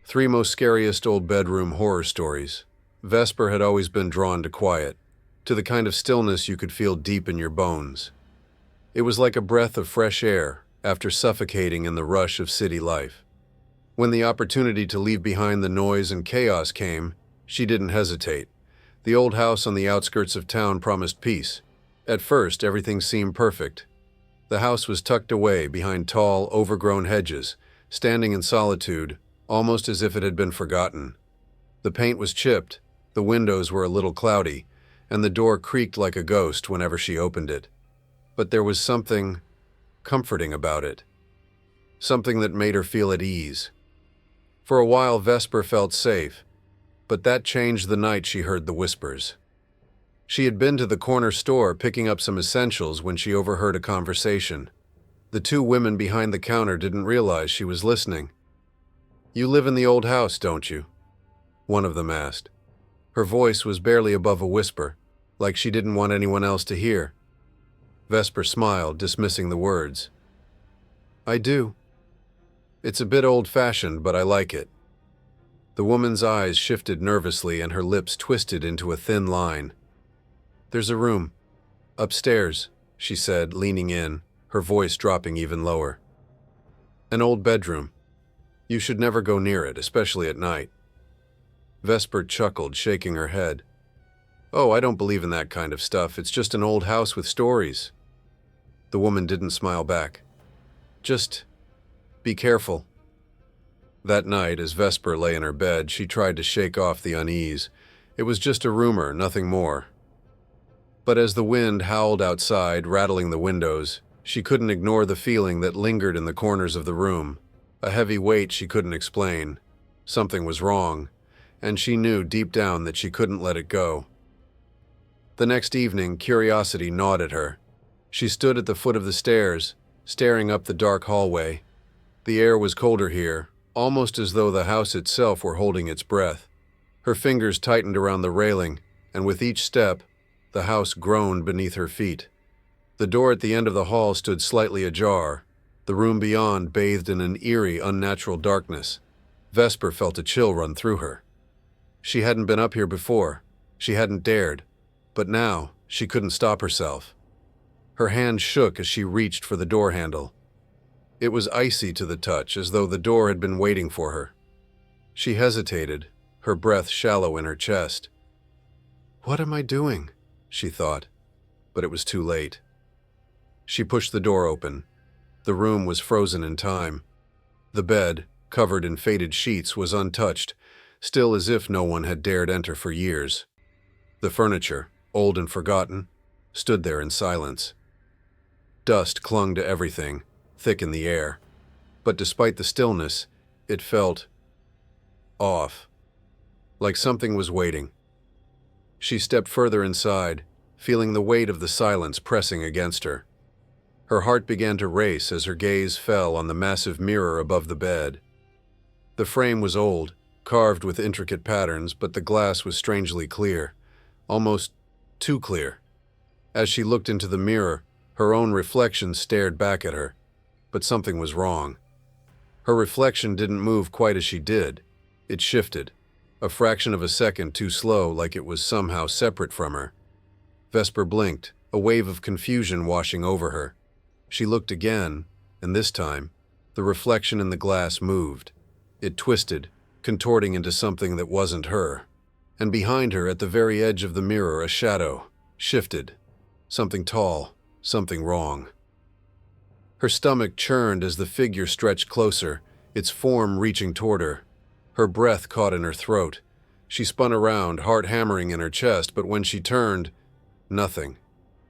Three most scariest old bedroom horror stories. Vesper had always been drawn to quiet, to the kind of stillness you could feel deep in your bones. It was like a breath of fresh air after suffocating in the rush of city life. When the opportunity to leave behind the noise and chaos came, she didn't hesitate. The old house on the outskirts of town promised peace. At first, everything seemed perfect. The house was tucked away behind tall, overgrown hedges, standing in solitude, almost as if it had been forgotten. The paint was chipped, the windows were a little cloudy, and the door creaked like a ghost whenever she opened it. But there was something comforting about it, something that made her feel at ease. For a while, Vesper felt safe, but that changed the night she heard the whispers. She had been to the corner store picking up some essentials when she overheard a conversation. The two women behind the counter didn't realize she was listening. "You live in the old house, don't you?" one of them asked. Her voice was barely above a whisper, like she didn't want anyone else to hear. Vesper smiled, dismissing the words. "I do. It's a bit old-fashioned, but I like it." The woman's eyes shifted nervously and her lips twisted into a thin line. "There's a room. Upstairs," she said, leaning in, her voice dropping even lower. "An old bedroom. You should never go near it, especially at night." Vesper chuckled, shaking her head. "Oh, I don't believe in that kind of stuff. It's just an old house with stories." The woman didn't smile back. "Just be careful." That night, as Vesper lay in her bed, she tried to shake off the unease. It was just a rumor, nothing more. But as the wind howled outside, rattling the windows, she couldn't ignore the feeling that lingered in the corners of the room. A heavy weight she couldn't explain. Something was wrong, and she knew deep down that she couldn't let it go. The next evening, curiosity gnawed at her. She stood at the foot of the stairs, staring up the dark hallway. The air was colder here, almost as though the house itself were holding its breath. Her fingers tightened around the railing, and with each step, the house groaned beneath her feet. The door at the end of the hall stood slightly ajar, the room beyond bathed in an eerie, unnatural darkness. Vesper felt a chill run through her. She hadn't been up here before. She hadn't dared. But now, she couldn't stop herself. Her hand shook as she reached for the door handle. It was icy to the touch, as though the door had been waiting for her. She hesitated, her breath shallow in her chest. "What am I doing?" she thought, but it was too late. She pushed the door open. The room was frozen in time. The bed, covered in faded sheets, was untouched, still as if no one had dared enter for years. The furniture, old and forgotten, stood there in silence. Dust clung to everything, thick in the air. But despite the stillness, it felt off, like something was waiting. She stepped further inside, feeling the weight of the silence pressing against her. Her heart began to race as her gaze fell on the massive mirror above the bed. The frame was old, carved with intricate patterns, but the glass was strangely clear, almost too clear. As she looked into the mirror, her own reflection stared back at her, but something was wrong. Her reflection didn't move quite as she did. It shifted, a fraction of a second too slow, like it was somehow separate from her. Vesper blinked, a wave of confusion washing over her. She looked again, and this time, the reflection in the glass moved. It twisted, contorting into something that wasn't her. And behind her, at the very edge of the mirror, a shadow shifted. Something tall, something wrong. Her stomach churned as the figure stretched closer, its form reaching toward her. Her breath caught in her throat. She spun around, heart hammering in her chest, but when she turned, nothing.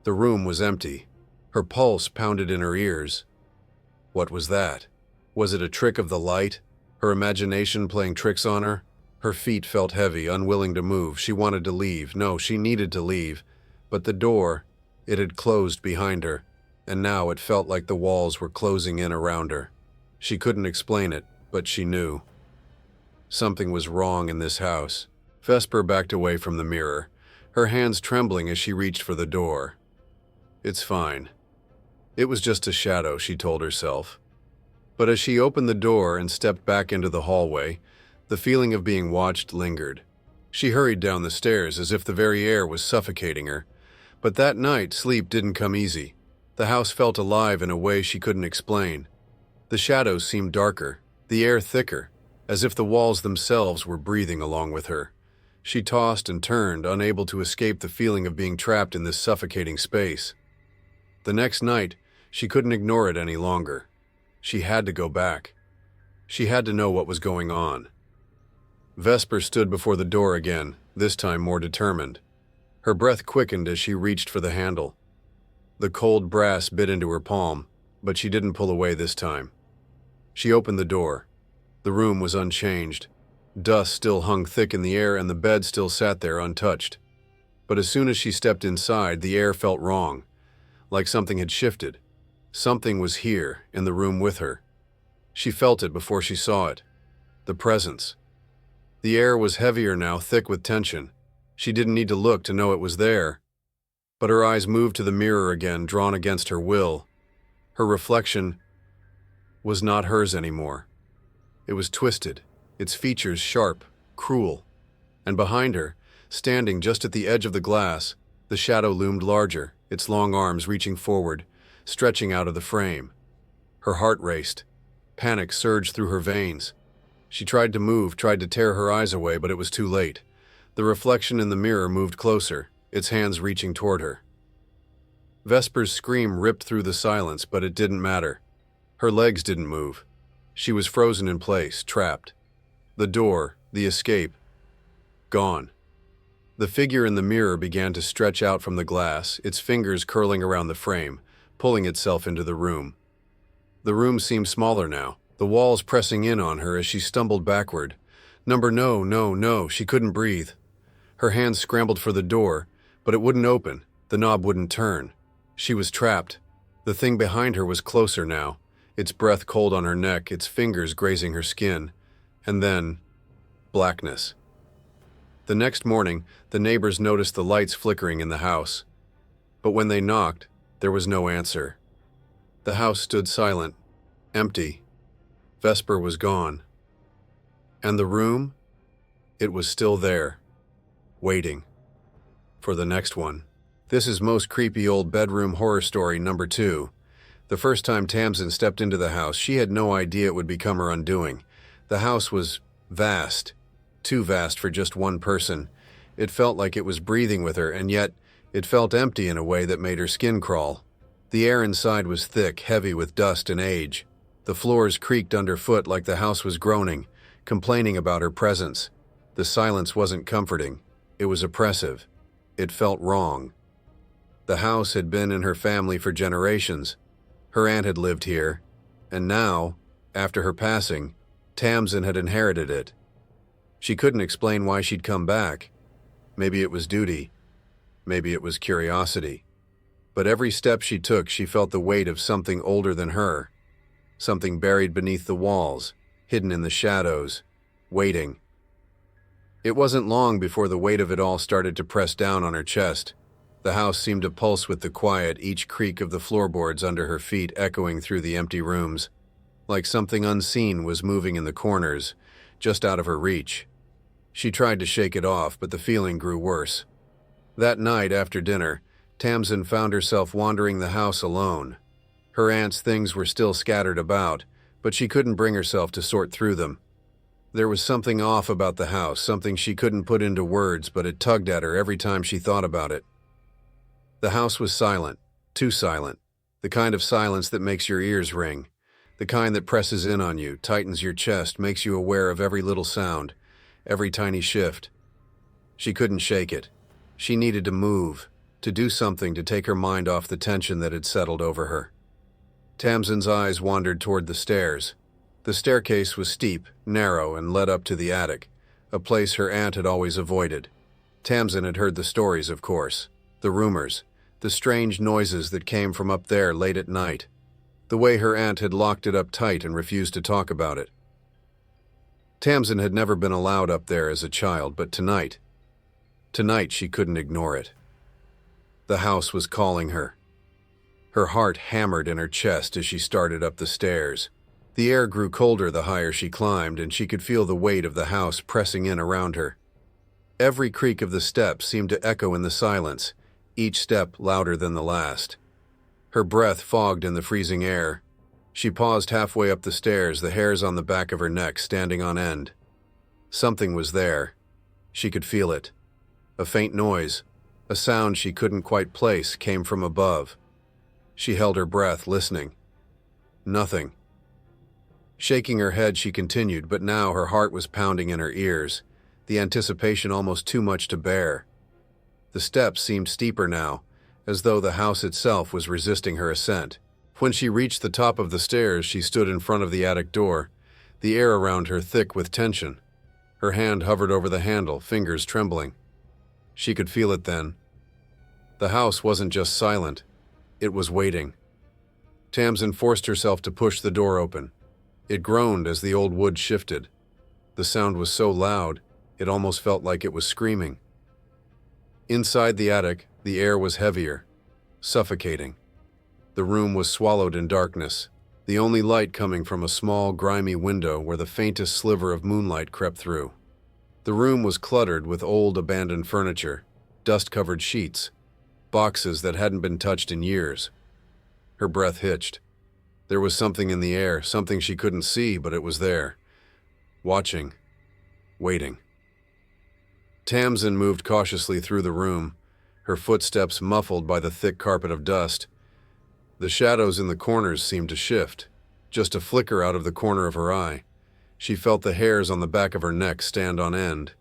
The room was empty. Her pulse pounded in her ears. What was that? Was it a trick of the light? Her imagination playing tricks on her? Her feet felt heavy, unwilling to move. She wanted to leave. No, she needed to leave. But the door, it had closed behind her, and now it felt like the walls were closing in around her. She couldn't explain it, but she knew. Something was wrong in this house. Vesper backed away from the mirror, her hands trembling as she reached for the door. "It's fine. It was just a shadow," she told herself. But as she opened the door and stepped back into the hallway, The feeling of being watched lingered. She hurried down the stairs as if the very air was suffocating her. But that night, sleep didn't come easy. The house felt alive in a way she couldn't explain. The shadows seemed darker, the air thicker, as if the walls themselves were breathing along with her. She tossed and turned, unable to escape the feeling of being trapped in this suffocating space. The next night, she couldn't ignore it any longer. She had to go back. She had to know what was going on. Vesper stood before the door again, this time more determined. Her breath quickened as she reached for the handle. The cold brass bit into her palm, but she didn't pull away this time. She opened the door. The room was unchanged. Dust still hung thick in the air and the bed still sat there untouched. But as soon as she stepped inside, the air felt wrong, like something had shifted. Something was here, in the room with her. She felt it before she saw it. The presence. The air was heavier now, thick with tension. She didn't need to look to know it was there. But her eyes moved to the mirror again, drawn against her will. Her reflection was not hers anymore. It was twisted, its features sharp, cruel. And behind her, standing just at the edge of the glass, the shadow loomed larger, its long arms reaching forward, stretching out of the frame. Her heart raced. Panic surged through her veins. She tried to move, tried to tear her eyes away, but it was too late. The reflection in the mirror moved closer, its hands reaching toward her. Vesper's scream ripped through the silence, but it didn't matter. Her legs didn't move. She was frozen in place, trapped. The door, the escape, gone. The figure in the mirror began to stretch out from the glass, its fingers curling around the frame, pulling itself into the room. The room seemed smaller now, the walls pressing in on her as she stumbled backward. No, she couldn't breathe. Her hands scrambled for the door, but it wouldn't open, the knob wouldn't turn. She was trapped. The thing behind her was closer now, its breath cold on her neck, its fingers grazing her skin. And then, blackness. The next morning, the neighbors noticed the lights flickering in the house. But when they knocked, there was no answer. The house stood silent, empty. Vesper was gone. And the room? It was still there, waiting for the next one. This is Most Creepy Old Bedroom Horror Story number 2. The first time Tamsin stepped into the house, she had no idea it would become her undoing. The house was vast, too vast for just one person. It felt like it was breathing with her, and yet it felt empty in a way that made her skin crawl. The air inside was thick, heavy with dust and age. The floors creaked underfoot like the house was groaning, complaining about her presence. The silence wasn't comforting. It was oppressive. It felt wrong. The house had been in her family for generations. Her aunt had lived here, and now, after her passing, Tamsin had inherited it. She couldn't explain why she'd come back. Maybe it was duty. Maybe it was curiosity. But every step she took, she felt the weight of something older than her. Something buried beneath the walls, hidden in the shadows, waiting. It wasn't long before the weight of it all started to press down on her chest. The house seemed to pulse with the quiet, each creak of the floorboards under her feet echoing through the empty rooms. Like something unseen was moving in the corners, just out of her reach. She tried to shake it off, but the feeling grew worse. That night after dinner, Tamsin found herself wandering the house alone. Her aunt's things were still scattered about, but she couldn't bring herself to sort through them. There was something off about the house, something she couldn't put into words, but it tugged at her every time she thought about it. The house was silent, too silent, the kind of silence that makes your ears ring. The kind that presses in on you, tightens your chest, makes you aware of every little sound, every tiny shift. She couldn't shake it. She needed to move, to do something to take her mind off the tension that had settled over her. Tamsin's eyes wandered toward the stairs. The staircase was steep, narrow, and led up to the attic, a place her aunt had always avoided. Tamsin had heard the stories, of course, the rumors, the strange noises that came from up there late at night. The way her aunt had locked it up tight and refused to talk about it. Tamsin had never been allowed up there as a child, but tonight she couldn't ignore it. The house was calling her. Her heart hammered in her chest as she started up the stairs. The air grew colder the higher she climbed, and she could feel the weight of the house pressing in around her. Every creak of the steps seemed to echo in the silence, each step louder than the last. Her breath fogged in the freezing air. She paused halfway up the stairs, the hairs on the back of her neck standing on end. Something was there. She could feel it. A faint noise, a sound she couldn't quite place, came from above. She held her breath, listening. Nothing. Shaking her head, she continued, but now her heart was pounding in her ears, the anticipation almost too much to bear. The steps seemed steeper now, as though the house itself was resisting her ascent. When she reached the top of the stairs, she stood in front of the attic door, the air around her thick with tension. Her hand hovered over the handle, fingers trembling. She could feel it then. The house wasn't just silent, it was waiting. Tamsin forced herself to push the door open. It groaned as the old wood shifted. The sound was so loud, it almost felt like it was screaming. Inside the attic, the air was heavier, suffocating. The room was swallowed in darkness, the only light coming from a small, grimy window where the faintest sliver of moonlight crept through. The room was cluttered with old, abandoned furniture, dust-covered sheets, boxes that hadn't been touched in years. Her breath hitched. There was something in the air, something she couldn't see, but it was there. Watching. Waiting. Tamsin moved cautiously through the room, her footsteps muffled by the thick carpet of dust. The shadows in the corners seemed to shift, just a flicker out of the corner of her eye. She felt the hairs on the back of her neck stand on end,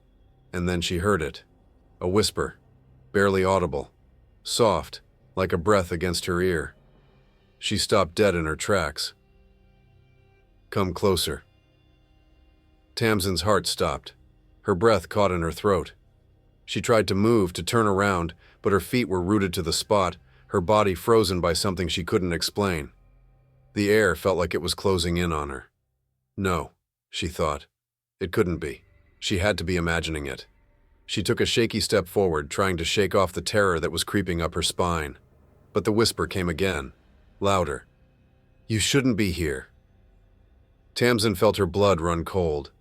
and then she heard it. A whisper, barely audible, soft, like a breath against her ear. She stopped dead in her tracks. "Come closer." Tamsin's heart stopped. Her breath caught in her throat. She tried to move, to turn around, but her feet were rooted to the spot, her body frozen by something she couldn't explain. The air felt like it was closing in on her. No, she thought. It couldn't be. She had to be imagining it. She took a shaky step forward, trying to shake off the terror that was creeping up her spine. But the whisper came again, louder. "You shouldn't be here." Tamsin felt her blood run cold.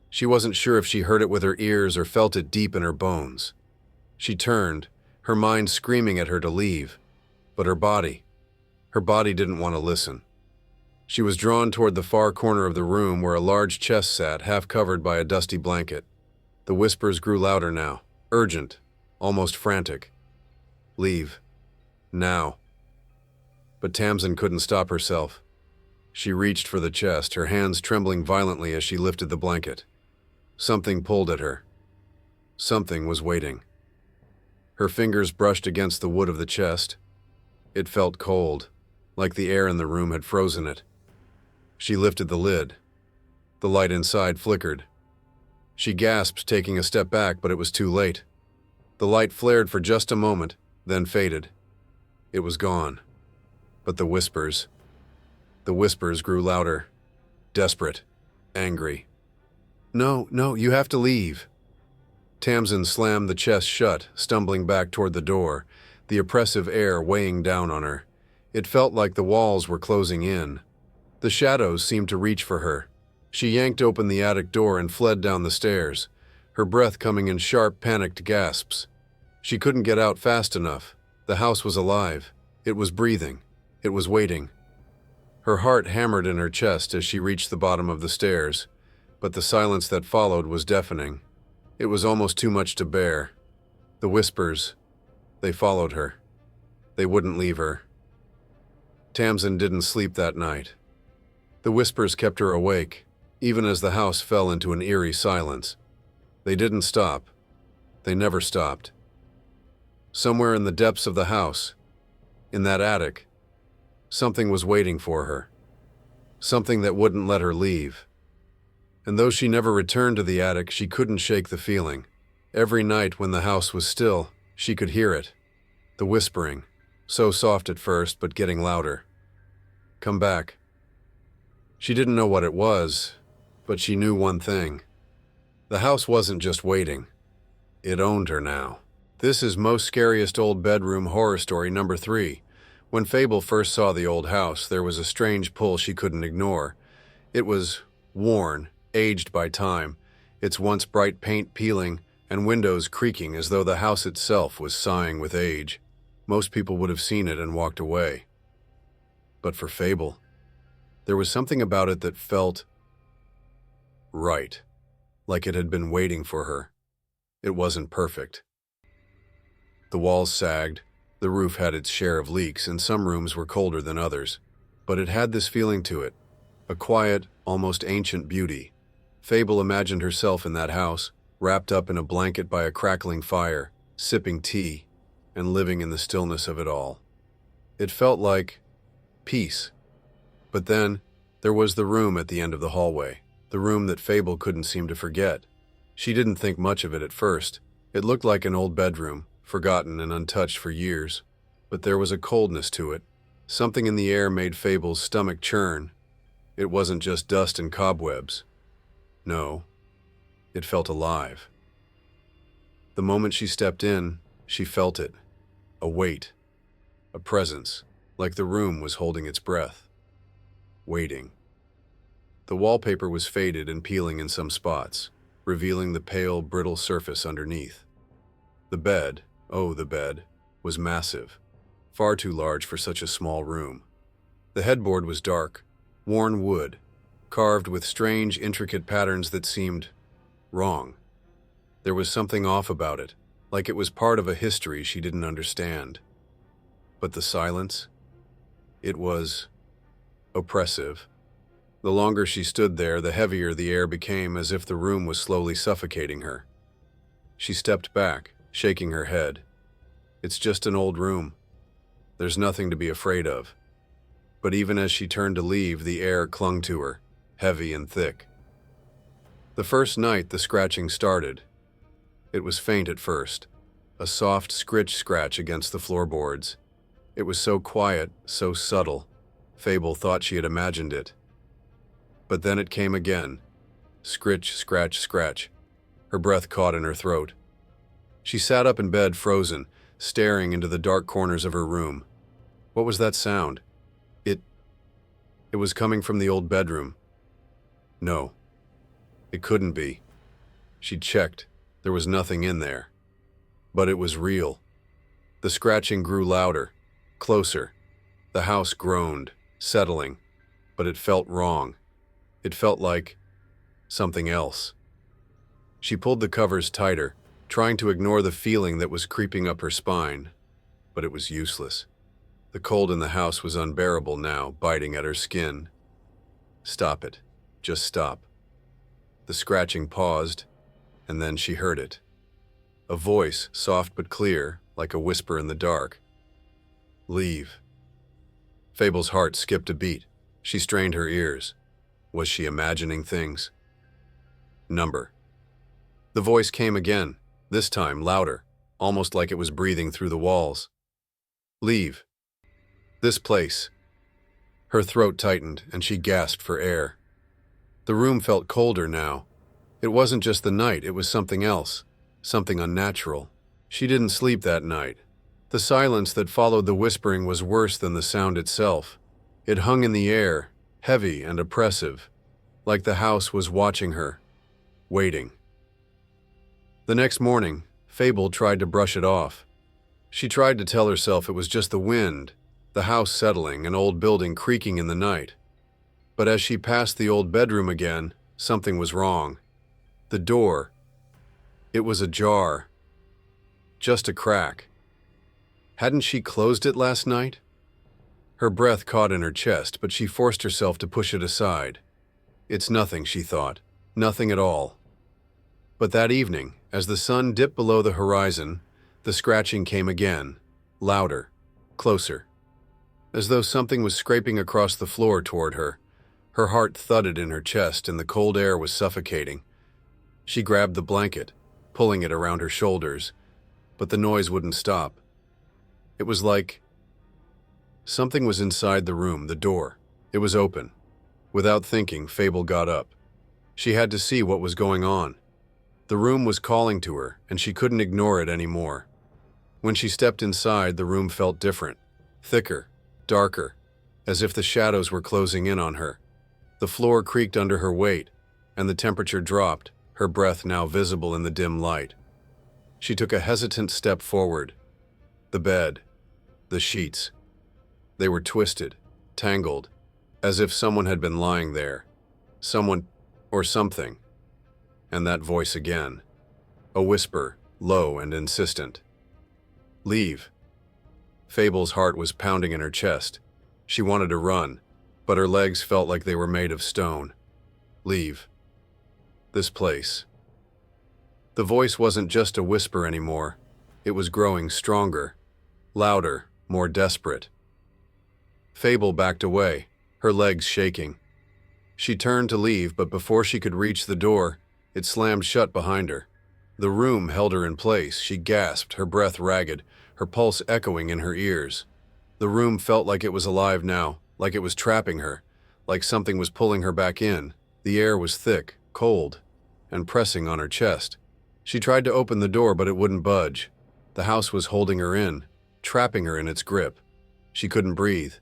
She wasn't sure if she heard it with her ears or felt it deep in her bones. She turned, her mind screaming at her to leave. But her body didn't want to listen. She was drawn toward the far corner of the room where a large chest sat, half covered by a dusty blanket. The whispers grew louder now, urgent, almost frantic. "Leave. Now." But Tamsin couldn't stop herself. She reached for the chest, her hands trembling violently as she lifted the blanket. Something pulled at her. Something was waiting. Her fingers brushed against the wood of the chest. It felt cold, like the air in the room had frozen it. She lifted the lid. The light inside flickered. She gasped, taking a step back, but it was too late. The light flared for just a moment, then faded. It was gone. But the whispers grew louder, desperate, angry. No, you have to leave." Tamsin slammed the chest shut, stumbling back toward the door, the oppressive air weighing down on her. It felt like the walls were closing in. The shadows seemed to reach for her. She yanked open the attic door and fled down the stairs, her breath coming in sharp, panicked gasps. She couldn't get out fast enough. The house was alive. It was breathing. It was waiting. Her heart hammered in her chest as she reached the bottom of the stairs, but the silence that followed was deafening. It was almost too much to bear. The whispers, they followed her. They wouldn't leave her. Tamsin didn't sleep that night. The whispers kept her awake, even as the house fell into an eerie silence. They didn't stop. They never stopped. Somewhere in the depths of the house, in that attic, something was waiting for her. Something that wouldn't let her leave. And though she never returned to the attic, she couldn't shake the feeling. Every night when the house was still, she could hear it. The whispering, so soft at first, but getting louder. Come back. She didn't know what it was, but she knew one thing. The house wasn't just waiting. It owned her now. This is Most Scariest Old Bedroom Horror Story number 3. When Fable first saw the old house, there was a strange pull she couldn't ignore. It was worn, aged by time, its once bright paint peeling and windows creaking as though the house itself was sighing with age. Most people would have seen it and walked away. But for Fable, there was something about it that felt right, like it had been waiting for her. It wasn't perfect. The walls sagged, the roof had its share of leaks, and some rooms were colder than others. But it had this feeling to it, a quiet, almost ancient beauty. Fable imagined herself in that house, wrapped up in a blanket by a crackling fire, sipping tea, and living in the stillness of it all. It felt like peace. But then, there was the room at the end of the hallway, the room that Fable couldn't seem to forget. She didn't think much of it at first. It looked like an old bedroom, forgotten and untouched for years. But there was a coldness to it. Something in the air made Fable's stomach churn. It wasn't just dust and cobwebs. No, it felt alive. The moment she stepped in, she felt it. A weight, a presence, like the room was holding its breath. Waiting. The wallpaper was faded and peeling in some spots, revealing the pale, brittle surface underneath. The bed, the bed, was massive, far too large for such a small room. The headboard was dark, worn wood, carved with strange, intricate patterns that seemed wrong. There was something off about it, like it was part of a history she didn't understand. But the silence? It was oppressive. The longer she stood there, the heavier the air became, as if the room was slowly suffocating her. She stepped back, shaking her head. It's just an old room. There's nothing to be afraid of. But even as she turned to leave, the air clung to her, heavy and thick. The first night the scratching started. It was faint at first, a soft scratch against the floorboards. It was so quiet, so subtle. Fable thought she had imagined it. But then it came again. Scratch. Her breath caught in her throat. She sat up in bed, frozen, staring into the dark corners of her room. What was that sound? It was coming from the old bedroom. No, it couldn't be. She checked. There was nothing in there. But it was real. The scratching grew louder, closer. The house groaned, settling, but it felt wrong. It felt like something else. She pulled the covers tighter, trying to ignore the feeling that was creeping up her spine, but it was useless. The cold in the house was unbearable now, biting at her skin. Stop it. Just stop. The scratching paused, and then she heard it. A voice, soft but clear, like a whisper in the dark. Leave. Fable's heart skipped a beat. She strained her ears. Was she imagining things? Number. The voice came again, this time louder, almost like it was breathing through the walls. Leave. This place. Her throat tightened, and she gasped for air. The room felt colder now. It wasn't just the night, it was something else, something unnatural. She didn't sleep that night. The silence that followed the whispering was worse than the sound itself. It hung in the air, heavy and oppressive, like the house was watching her, waiting. The next morning, Fable tried to brush it off. She tried to tell herself it was just the wind, the house settling, an old building creaking in the night. But as she passed the old bedroom again, something was wrong. The door. It was ajar. Just a crack. Hadn't she closed it last night? Her breath caught in her chest, but she forced herself to push it aside. It's nothing, she thought. Nothing at all. But that evening, as the sun dipped below the horizon, the scratching came again, louder, closer. As though something was scraping across the floor toward her. Her heart thudded in her chest and the cold air was suffocating. She grabbed the blanket, pulling it around her shoulders, but the noise wouldn't stop. It was like something was inside the room, the door. It was open. Without thinking, Fable got up. She had to see what was going on. The room was calling to her, and she couldn't ignore it anymore. When she stepped inside, the room felt different, thicker, darker, as if the shadows were closing in on her. The floor creaked under her weight, and the temperature dropped, her breath now visible in the dim light. She took a hesitant step forward. The bed, the sheets. They were twisted, tangled, as if someone had been lying there. Someone or something. And that voice again. A whisper, low and insistent. Leave. Fable's heart was pounding in her chest. She wanted to run, but her legs felt like they were made of stone. Leave. This place. The voice wasn't just a whisper anymore. It was growing stronger, louder, more desperate. Fable backed away, her legs shaking. She turned to leave, but before she could reach the door, it slammed shut behind her. The room held her in place. She gasped, her breath ragged, her pulse echoing in her ears. The room felt like it was alive now, like it was trapping her, like something was pulling her back in. The air was thick, cold, and pressing on her chest. She tried to open the door, but it wouldn't budge. The house was holding her in, trapping her in its grip. She couldn't breathe.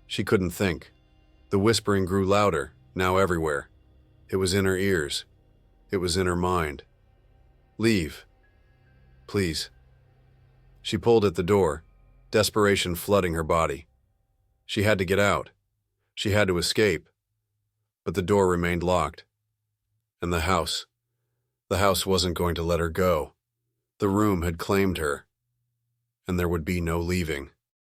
She couldn't think. The whispering grew louder, now everywhere. It was in her ears. It was in her mind. Leave. Please. She pulled at the door, desperation flooding her body. She had to get out. She had to escape. But the door remained locked. And the house wasn't going to let her go. The room had claimed her, and there would be no leaving.